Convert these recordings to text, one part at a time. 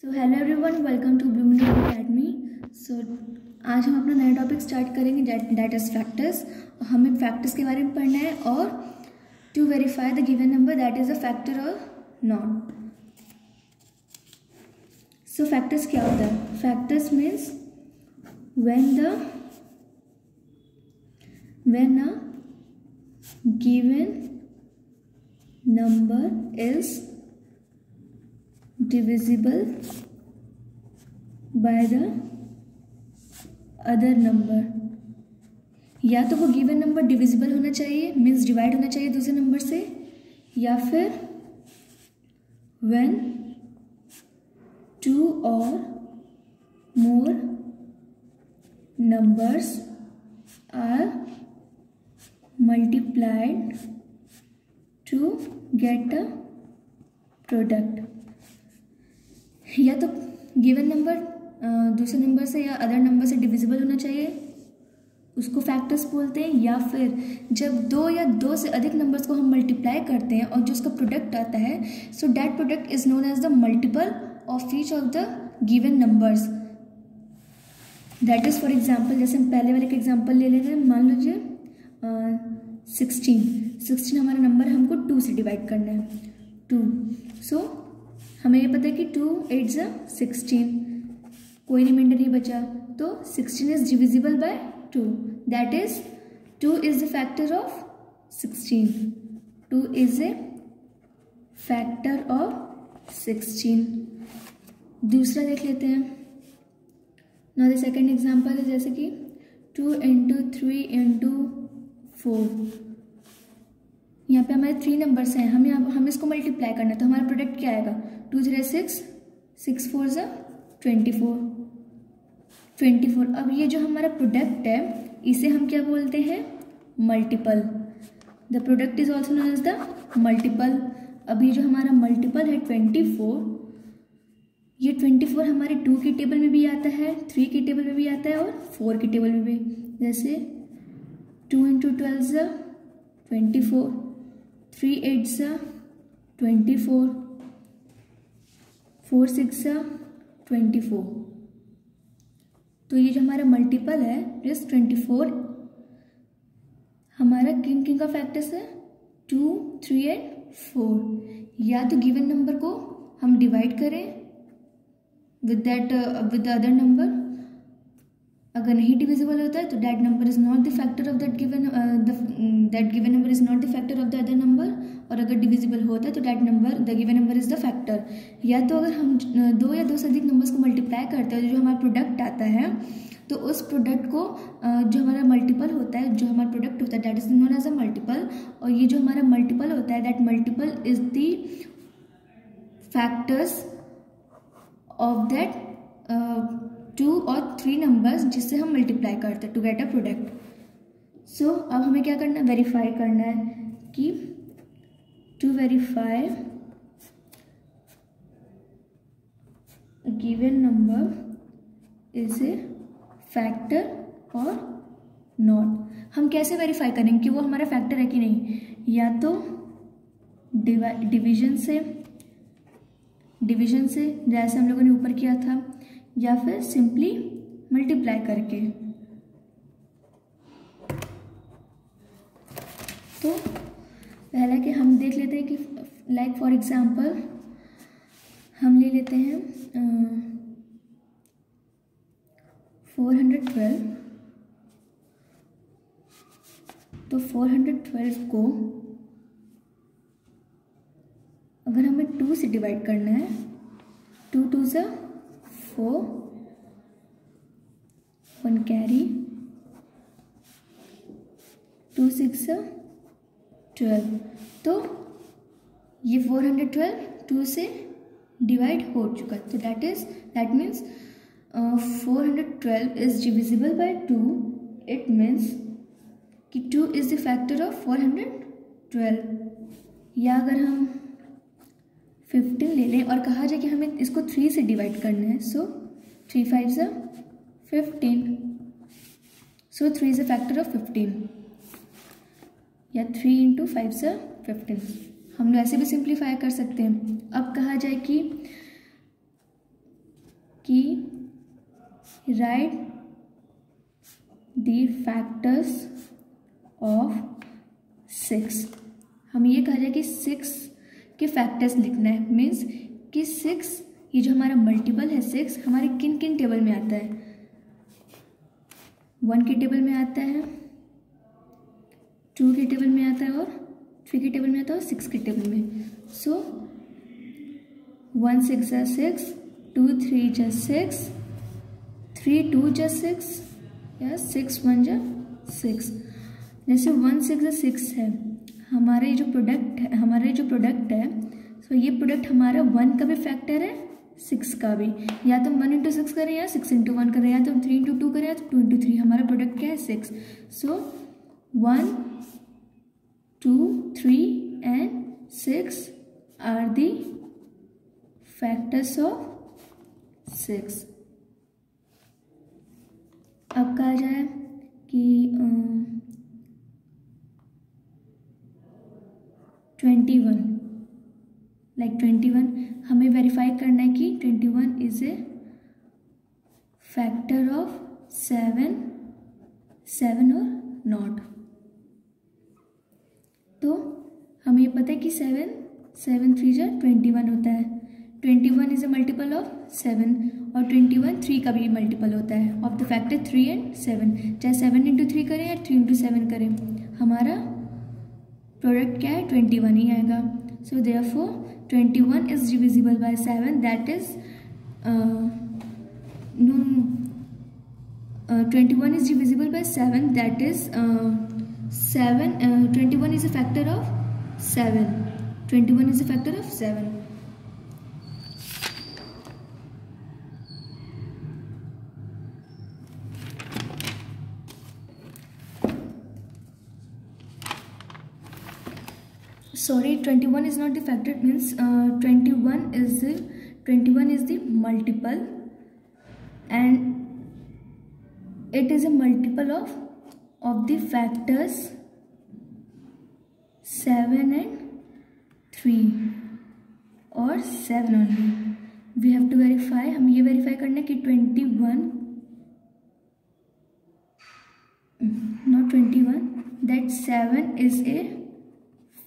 So hello everyone, welcome to Blooming Academy. So आज हम अपना नया टॉपिक स्टार्ट करेंगे, दैट इज फैक्टर्स। हमें फैक्टर्स के बारे में पढ़ना है और to verify the given number that is a factor और नॉट। सो फैक्टर्स क्या होता है? Factors means when a given number is divisible by the other number, या तो वो गिवन नंबर डिविजिबल होना चाहिए, मीन्स डिवाइड होना चाहिए दूसरे नंबर से, या फिर when two or more numbers are multiplied to get a product। या तो गिवन नंबर दूसरे नंबर से या अदर नंबर से डिविजिबल होना चाहिए, उसको फैक्टर्स बोलते हैं। या फिर जब दो या दो से अधिक नंबर्स को हम मल्टीप्लाई करते हैं और जो उसका प्रोडक्ट आता है, so that product is known as the multiple of each of the given numbers. That is for example, जैसे हम पहले वाले का एग्जाम्पल ले लेते हैं। मान लीजिए 16 हमारा नंबर, हमको 2 से डिवाइड करना है, 2। सो हमें ये पता है कि 2 8 ज़ा 16, कोई रिमाइंडर नहीं बचा, तो 16 is divisible bye 2। That is 2 is the factor of 16। 2 is a factor of 16। दूसरा देख लेते हैं। नाउ द सेकेंड एग्जाम्पल है जैसे कि 2 × 3 × 4। यहाँ पे हमारे 3 नंबर्स हैं, हमें इसको मल्टीप्लाई करना है, तो हमारा प्रोडक्ट क्या आएगा? 2 3 6, 6 4 24, 24। अब ये जो हमारा प्रोडक्ट है, इसे हम क्या बोलते हैं? Multiple. The product is also known as the multiple. अब ये जो हमारा मल्टीपल है 24, ये 24 हमारे 2 की टेबल में भी आता है, 3 की टेबल में भी आता है और 4 की टेबल में भी। जैसे 2 × 12 24, 3 8 24, 4 6 24। तो ये जो हमारा मल्टीपल है इस 24, हमारा किन का फैक्टर्स है? 2 3 और 4। या तो गिवन नंबर को हम डिवाइड करें with the other number, अगर नहीं डिविजिबल होता है तो that number is not the factor of that given that given number is not the factor of the other number, और अगर डिविजिबल होता है तो the given number is the factor। या तो अगर हम 2 या 2 से अधिक नंबर्स को मल्टीप्लाई करते हैं, जो हमारा प्रोडक्ट आता है, तो उस प्रोडक्ट को जो हमारा मल्टीपल होता है, जो हमारा प्रोडक्ट होता है, that is known as a multiple. और ये जो हमारा मल्टीपल होता है, that multiple is the factors of that 2 और 3 नंबर्स जिससे हम मल्टीप्लाई करते हैं to get a product. So अब हमें क्या करना है? वेरीफाई करना है कि to verify given number is a factor और नॉट। हम कैसे वेरीफाई करेंगे कि वो हमारा फैक्टर है कि नहीं? या तो डिवीजन से जैसे हम लोगों ने ऊपर किया था, या फिर सिंपली मल्टीप्लाई करके। तो पहला कि हम देख लेते हैं कि लाइक फॉर एग्जांपल हम ले लेते हैं 412। तो 412 को अगर हमें 2 से डिवाइड करना है, 2 2 ज़ा 4, 1 कैरी, 2 6 12। तो ये 412 2 से डिवाइड हो चुका है, तो that means 412 is divisible bye 2। It means कि 2 इज द फैक्टर ऑफ 412। या अगर हम 15 ले लें और कहा जाए कि हमें इसको 3 से डिवाइड करना है, सो 3 5 15, सो 3 इज अ फैक्टर ऑफ 15, या 3 × 5 15। हम लोग ऐसे भी सिंप्लीफाई कर सकते हैं। अब कहा जाए कि कि राइट द फैक्टर्स ऑफ 6। हम ये कह रहे हैं कि 6 के फैक्टर्स लिखना है, मीन्स कि 6 ये जो हमारा मल्टीपल है 6 हमारे किन किन टेबल में आता है, 1 के टेबल में आता है, 2 के टेबल में आता है और 3 के टेबल में आता है और 6 के टेबल में। सो 1 6 जा 6, 2 3 जा 6, 3 2 जा 6 या 6 1 जा 6। जैसे 1 6 जा 6 है, हमारे जो प्रोडक्ट है सो ये प्रोडक्ट हमारा 1 का भी फैक्टर है 6 का भी, या तो 1 इंटू 6 करें या 6 इंटू 1 करें, या तो 3 इंटू 2 करें या तो 2 इंटू 3। हमारा प्रोडक्ट क्या है 6। So 1 2 3 and 6 are the factors of 6। अब कहा जाए कि 21 लाइक 21 हमें वेरीफाई करना है कि 21 इज ए फैक्टर ऑफ 7 और नॉट। तो हमें ये पता है कि 7 3 जा 21 होता है, 21 इज ए मल्टीपल ऑफ 7 और 21 3 का भी मल्टीपल होता है ऑफ द फैक्टर 3 एंड 7। चाहे 7 इंटू 3 करें या 3 इंटू 7 करें, हमारा प्रोडक्ट क्या है 21 ही आएगा। So therefore 21 is divisible by 7, that is 21 is divisible by 7, that is 21 is a factor of 7. 21 is a factor of 7. Sorry, 21 is not the factor, it means 21 is the multiple and it is a multiple of the factors 7 and 3 or 7 only. We have to verify, हम ये verify करना है कि 21 not 21, that 7 is a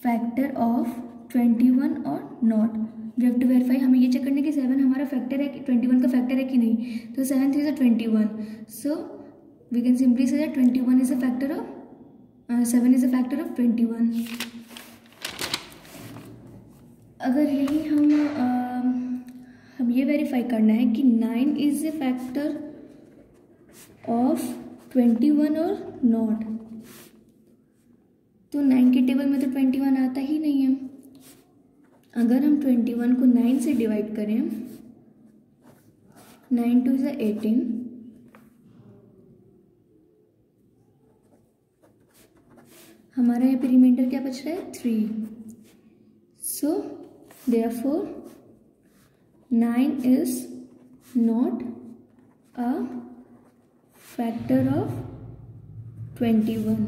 factor of 21 और not. We have to verify, हमें ये check करने कि 7 हमारा फैक्टर है कि 21 का फैक्टर है कि नहीं। तो 7 3 21, so we can simply say that 21 is a factor of 7 is a factor of 21। अगर यही हम ये वेरीफाई करना है कि 9 इज ए फैक्टर ऑफ 21 और नॉट, तो 9 के टेबल में तो 21 आता ही नहीं है। अगर हम 21 को 9 से डिवाइड करें, 9 2 is 18, हमारा यहाँ पे रिमाइंडर क्या बच रहा है 3। So therefore 9 is not a factor of 21।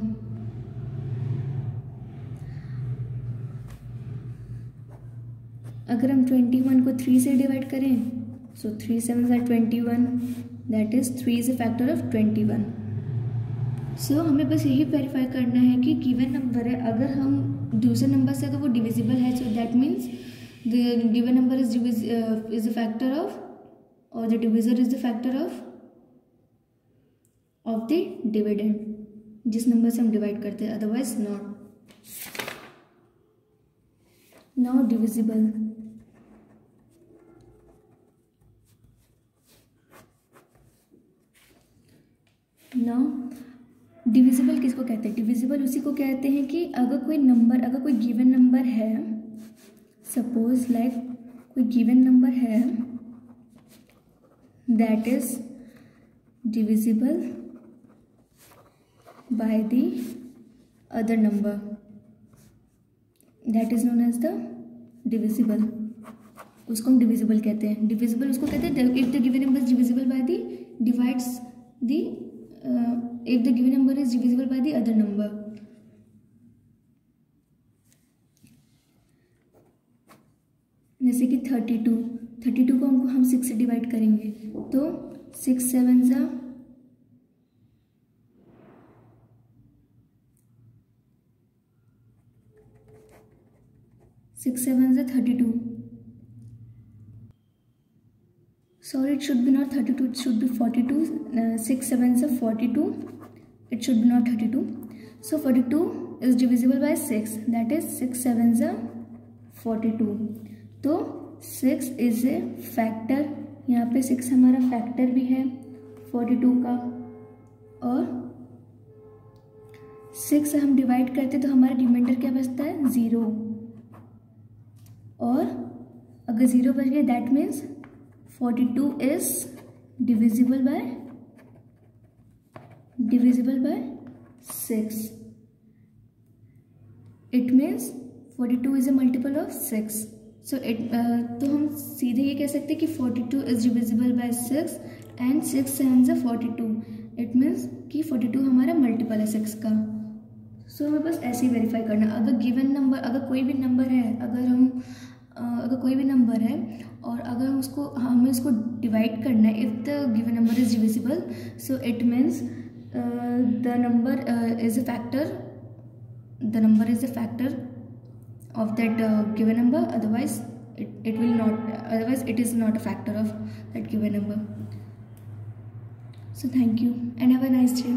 अगर हम 21 को 3 से डिवाइड करें, सो 3 7 are 21, that is 3 is a factor of 21। सो हमें बस यही वेरीफाई करना है कि गिवन नंबर है, अगर हम दूसरे नंबर से अगर वो डिविजिबल है, so that means the given number is a factor of, और the divisor is the factor of the dividend, जिस नंबर से हम डिवाइड करते हैं, otherwise not divisible. Now divisible किसको कहते हैं? डिविजिबल उसी को कहते हैं कि अगर कोई गिवन नंबर है, सपोज लाइक कोई गिवन नंबर है that is divisible by the other number, that is known as the divisible. उसको हम डिविजिबल कहते हैं। डिविजिबल उसको कहते हैं if the given number is divisible by the divides the if the given number is divisible by the other number। जैसे कि 32 32 को हमको हम 6 से डिवाइड करेंगे, तो 6 7 ज़ा 6 7 ज़ा 32. Sorry, it should be not 32, it should be 42. 6 7 ज़ा 42. It should be not 32. So 42 is divisible by 6. That is 6 7 ज़ा 42. तो 6 इज ए फैक्टर, यहाँ पे 6 हमारा फैक्टर भी है 42 का, और 6 से हम डिवाइड करते तो हमारा रिमाइंडर क्या बचता है 0, और अगर 0 बच गया that means 42 is divisible bye 6. It means 42 is a multiple of 6. सो तो हम सीधे ये कह सकते हैं कि 42 इज डिविजिबल बाय 6 एंड 6 7 ज़ा 42. इट मीन्स कि 42 हमारा मल्टीपल है 6 का. सो हमें बस ऐसे ही वेरीफाई करना. अगर गिवन नंबर, अगर कोई भी नंबर है, अगर कोई भी नंबर है और अगर हमें उसको डिवाइड करना है, if the given number is divisible, so it means the number is a factor of that given number, otherwise it is not a factor of that given number. So thank you and have a nice day.